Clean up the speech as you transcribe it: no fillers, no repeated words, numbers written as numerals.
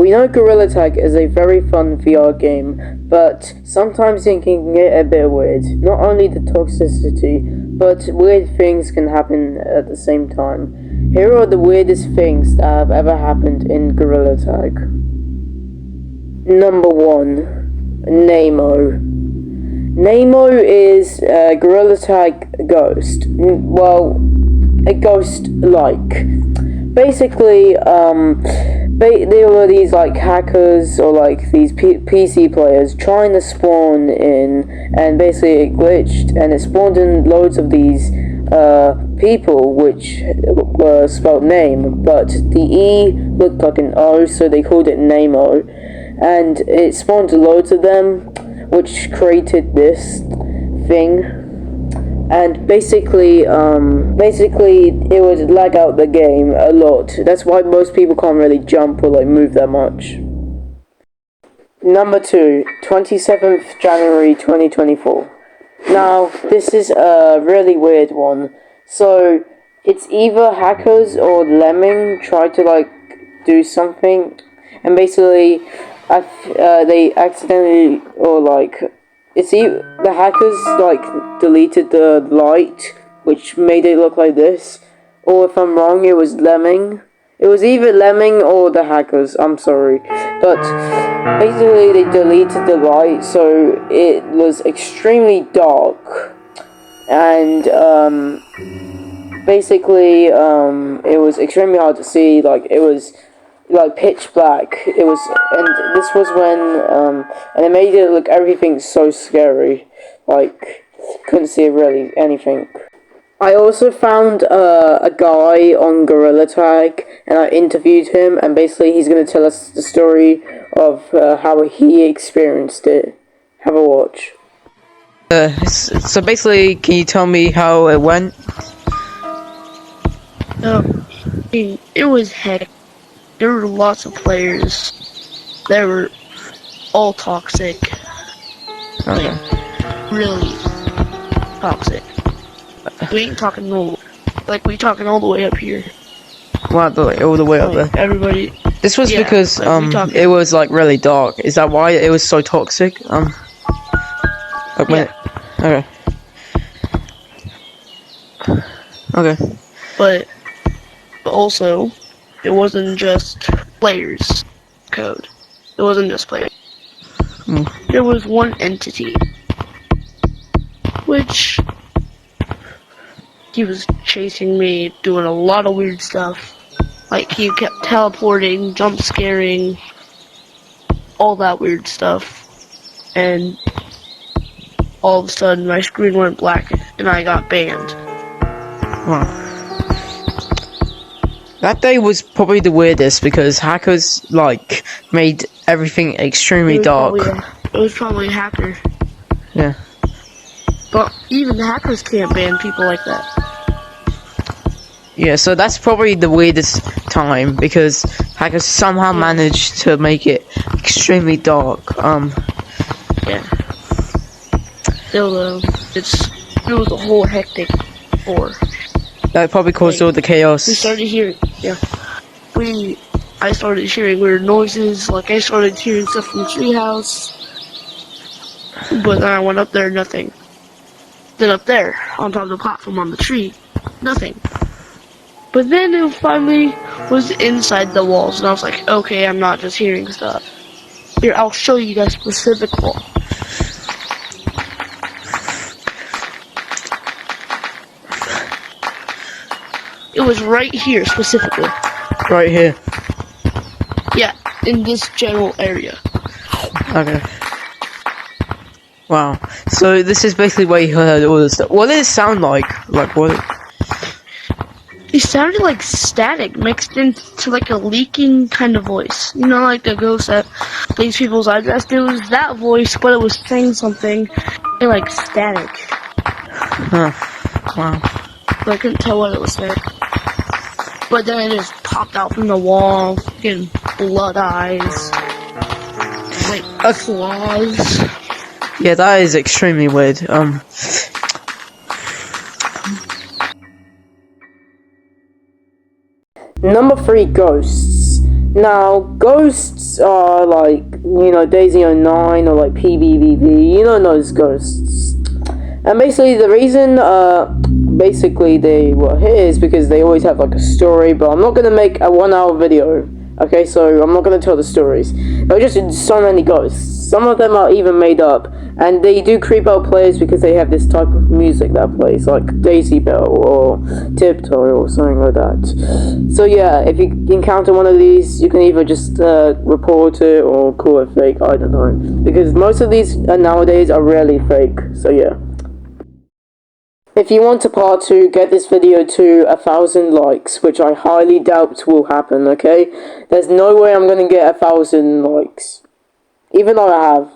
we know Gorilla Tag is a very fun VR game, but sometimes it can get a bit weird. Not only the toxicity, but weird things can happen at the same time. Here are the weirdest things that have ever happened in Gorilla Tag. Number 1. Nemo. Nemo is a Gorilla Tag ghost. Well, a ghost-like. Basically, there were these like hackers or like these PC players trying to spawn in, and basically it glitched and it spawned in loads of these people which were spelled name, but the E looked like an O, so they called it Nemo, and it spawned loads of them, which created this thing. And basically it would lag out the game a lot. That's why most people can't really jump or like move that much. Number 2, 27th January 2024. Now, this is a really weird one. So, it's either hackers or Lemming tried to like do something, and basically they accidentally or like the hackers like deleted the light, which made it look like this. Or if I'm wrong, it was Lemming. It was either Lemming or the hackers, I'm sorry. But basically they deleted the light, so it was extremely dark. And basically it was extremely hard to see, like it was like pitch black. It was, and this was when and it made it look everything so scary, like couldn't see really anything. I also found a guy on Gorilla Tag, and I interviewed him, and basically he's going to tell us the story of how he experienced it. Have a watch. So basically, can you tell me how it went? It was hectic. There were lots of players. They were all toxic. Okay. Like, really toxic. We ain't talking no, like we talking all the way up here. Wow, all the way up there. Everybody. This was Yeah, because like, it was like really dark. Is that why it was so toxic? Like when Yeah. Okay. But also, it wasn't just players' code. It wasn't just players. There was one entity, which he was chasing me, doing a lot of weird stuff. Like, he kept teleporting, jump scaring, all that weird stuff. And all of a sudden, my screen went black, and I got banned. Wow. That day was probably the weirdest because hackers like made everything extremely dark. It was probably a hacker. Yeah. But even the hackers can't ban people like that. Yeah, so that's probably the weirdest time because hackers somehow managed to make it extremely dark. Yeah. Still though, it was a whole hectic war. That probably caused all the chaos. We started hearing, I started hearing weird noises, like I started hearing stuff from the treehouse. But then I went up there, nothing. Then up there, on top of the platform on the tree, nothing. But then it finally was inside the walls, and I was like, okay, I'm not just hearing stuff. Here, I'll show you that specific wall. It was right here, specifically. Right here. Yeah, in this general area. Okay. Wow. So this is basically where you heard all this stuff. What did it sound like? Like what? It sounded like static mixed into like a leaking kind of voice. You know, like the ghost that leaves people's address. It was that voice, but it was saying something in like static. Huh. Wow. But I couldn't tell what it was saying. But then it just popped out from the wall, getting blood eyes, like claws. Yeah, that is extremely weird. Number 3, ghosts. Now, ghosts are like, you know, Daisy09 or like PBBB, you know those ghosts. And basically the reason, basically they were here is because they always have like a story, but I'm not going to make a 1 hour video, okay, so I'm not going to tell the stories. There are just so many ghosts. Some of them are even made up, and they do creep out players because they have this type of music that plays, like Daisy Bell or Tiptoe or something like that. So yeah, if you encounter one of these, you can either just report it or call it fake, I don't know. Because most of these nowadays are rarely fake, so yeah. If you want a part 2, get this video to 1,000 likes, which I highly doubt will happen, okay? There's no way I'm gonna get 1,000 likes. Even though I have.